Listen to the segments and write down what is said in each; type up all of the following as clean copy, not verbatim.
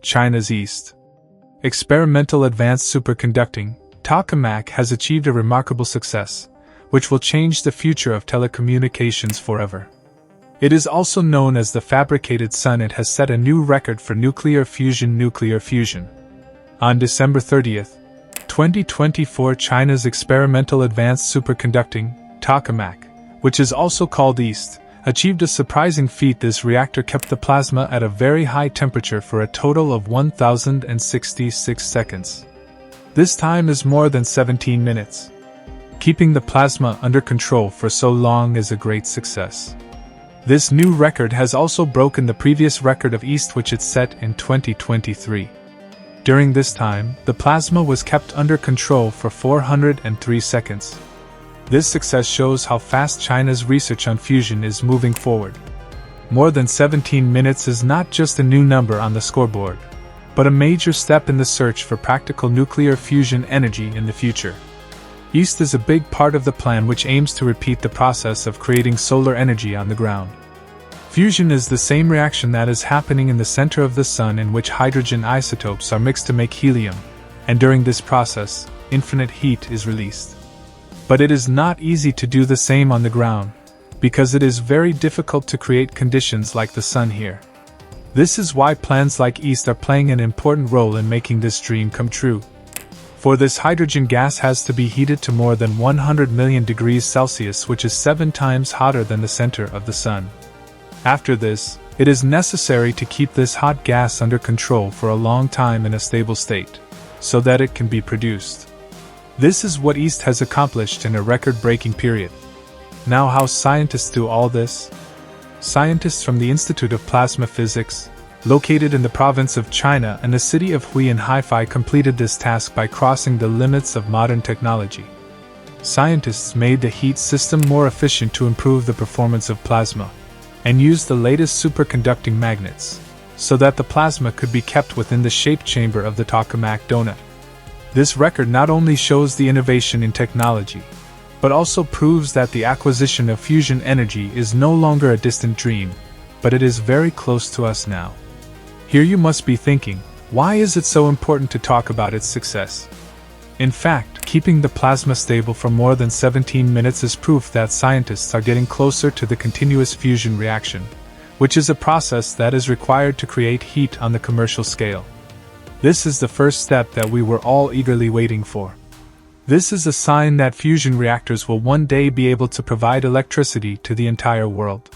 China's East. Experimental Advanced Superconducting, tokamak has achieved a remarkable success, which will change the future of telecommunications forever. It is also known as the fabricated sun. It has set a new record for nuclear fusion. On December 30th, 2024, China's Experimental Advanced Superconducting, tokamak, which is also called East, achieved a surprising feat. This reactor kept the plasma at a very high temperature for a total of 1066 seconds. This time is more than 17 minutes. Keeping the plasma under control for so long is a great success. This new record has also broken the previous record of East, which it set in 2023. During this time, the plasma was kept under control for 403 seconds. This success shows how fast China's research on fusion is moving forward. More than 17 minutes is not just a new number on the scoreboard, but a major step in the search for practical nuclear fusion energy in the future. East is a big part of the plan, which aims to repeat the process of creating solar energy on the ground. Fusion is the same reaction that is happening in the center of the sun, in which hydrogen isotopes are mixed to make helium, and during this process, infinite heat is released. But it is not easy to do the same on the ground, because it is very difficult to create conditions like the sun here. This is why plants like East are playing an important role in making this dream come true. For this, hydrogen gas has to be heated to more than 100 million degrees Celsius, which is 7 times hotter than the center of the sun. After this, it is necessary to keep this hot gas under control for a long time in a stable state, so that it can be produced. This is what East has accomplished in a record-breaking period. Now, how scientists do all this? Scientists from the Institute of Plasma Physics, located in the province of China and the city of Hui in Hefei, completed this task by crossing the limits of modern technology. Scientists made the heat system more efficient to improve the performance of plasma, and used the latest superconducting magnets, so that the plasma could be kept within the shaped chamber of the tokamak donut. This record not only shows the innovation in technology, but also proves that the acquisition of fusion energy is no longer a distant dream, but it is very close to us now. Here you must be thinking, why is it so important to talk about its success? In fact, keeping the plasma stable for more than 17 minutes is proof that scientists are getting closer to the continuous fusion reaction, which is a process that is required to create heat on the commercial scale. This is the first step that we were all eagerly waiting for. This is a sign that fusion reactors will one day be able to provide electricity to the entire world.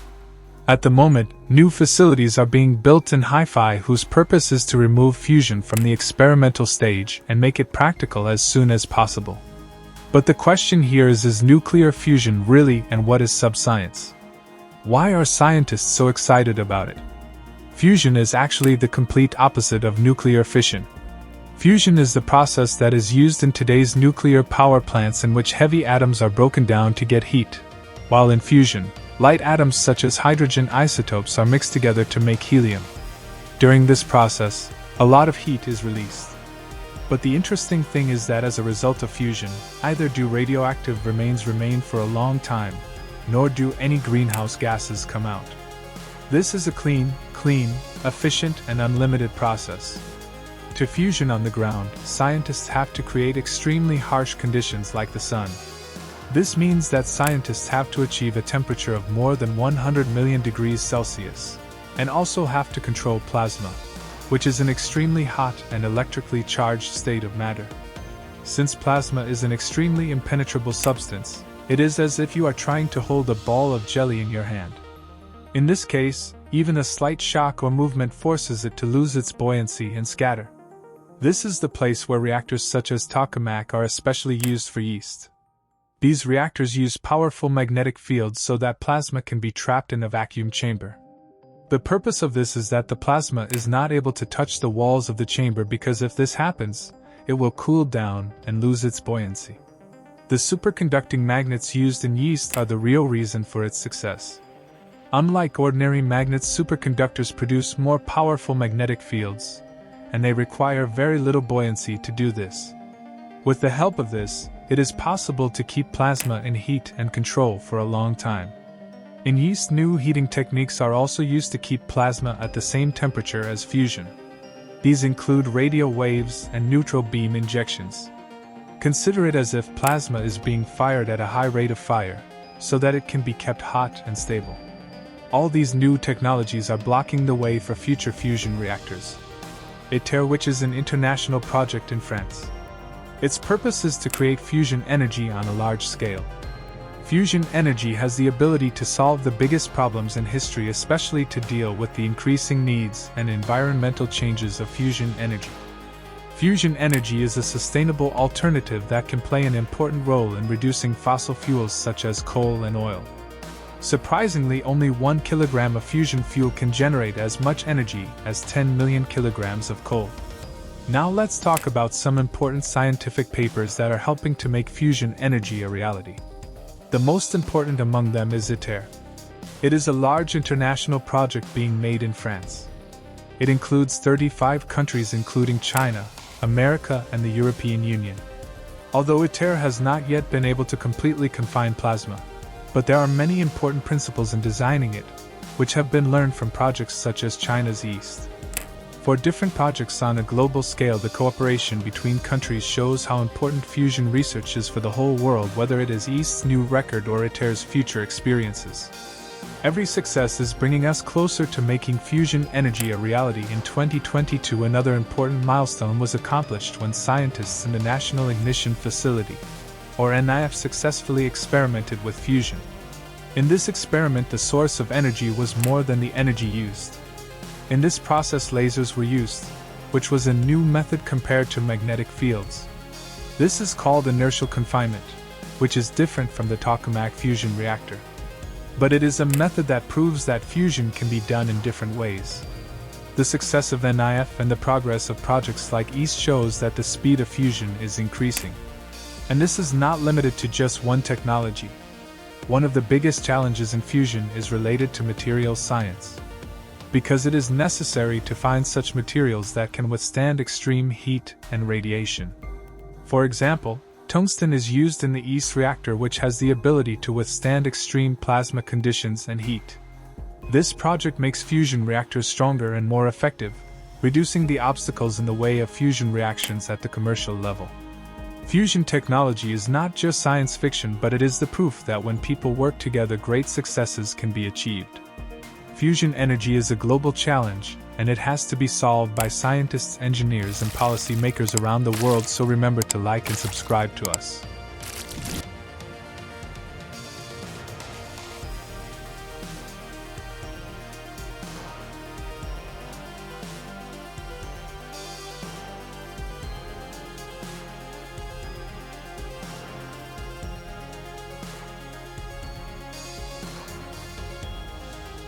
At the moment, new facilities are being built in Hefei whose purpose is to remove fusion from the experimental stage and make it practical as soon as possible. But the question here is nuclear fusion really, and what is subscience? Why are scientists so excited about it? Fusion is actually the complete opposite of nuclear fission. Fusion is the process that is used in today's nuclear power plants, in which heavy atoms are broken down to get heat, while in fusion, light atoms such as hydrogen isotopes are mixed together to make helium. During this process, a lot of heat is released. But the interesting thing is that as a result of fusion, neither do radioactive remains remain for a long time, nor do any greenhouse gases come out. This is a clean, efficient, and unlimited process. To fusion on the ground, scientists have to create extremely harsh conditions like the sun. This means that scientists have to achieve a temperature of more than 100 million degrees Celsius, and also have to control plasma, which is an extremely hot and electrically charged state of matter. Since plasma is an extremely impenetrable substance, it is as if you are trying to hold a ball of jelly in your hand. In this case, even a slight shock or movement forces it to lose its buoyancy and scatter. This is the place where reactors such as tokamak are especially used for yeast. These reactors use powerful magnetic fields so that plasma can be trapped in a vacuum chamber. The purpose of this is that the plasma is not able to touch the walls of the chamber, because if this happens, it will cool down and lose its buoyancy. The superconducting magnets used in yeast are the real reason for its success. Unlike ordinary magnets, superconductors produce more powerful magnetic fields, and they require very little buoyancy to do this. With the help of this, it is possible to keep plasma in heat and control for a long time. In yeast, new heating techniques are also used to keep plasma at the same temperature as fusion. These include radio waves and neutral beam injections. Consider it as if plasma is being fired at a high rate of fire, so that it can be kept hot and stable. All these new technologies are blocking the way for future fusion reactors. ITER, which is an international project in France. Its purpose is to create fusion energy on a large scale. Fusion energy has the ability to solve the biggest problems in history, especially to deal with the increasing needs and environmental changes of fusion energy. Fusion energy is a sustainable alternative that can play an important role in reducing fossil fuels such as coal and oil. Surprisingly, only 1 kilogram of fusion fuel can generate as much energy as 10 million kilograms of coal. Now let's talk about some important scientific papers that are helping to make fusion energy a reality. The most important among them is ITER. It is a large international project being made in France. It includes 35 countries including China, America, and the European Union. Although ITER has not yet been able to completely confine plasma, but there are many important principles in designing it, which have been learned from projects such as China's EAST. For different projects on a global scale, the cooperation between countries shows how important fusion research is for the whole world, whether it is EAST's new record or ITER's future experiences. Every success is bringing us closer to making fusion energy a reality. In 2022, another important milestone was accomplished when scientists in the National Ignition Facility, or NIF, successfully experimented with fusion. In this experiment, the source of energy was more than the energy used. In this process, lasers were used, which was a new method compared to magnetic fields. This is called inertial confinement, which is different from the tokamak fusion reactor. But it is a method that proves that fusion can be done in different ways. The success of NIF and the progress of projects like EAST shows that the speed of fusion is increasing. And this is not limited to just one technology. One of the biggest challenges in fusion is related to materials science, because it is necessary to find such materials that can withstand extreme heat and radiation. For example, tungsten is used in the EAST reactor, which has the ability to withstand extreme plasma conditions and heat. This project makes fusion reactors stronger and more effective, reducing the obstacles in the way of fusion reactions at the commercial level. Fusion technology is not just science fiction, but it is the proof that when people work together, great successes can be achieved. Fusion energy is a global challenge, and it has to be solved by scientists, engineers, and policy makers around the world, so remember to like and subscribe to us.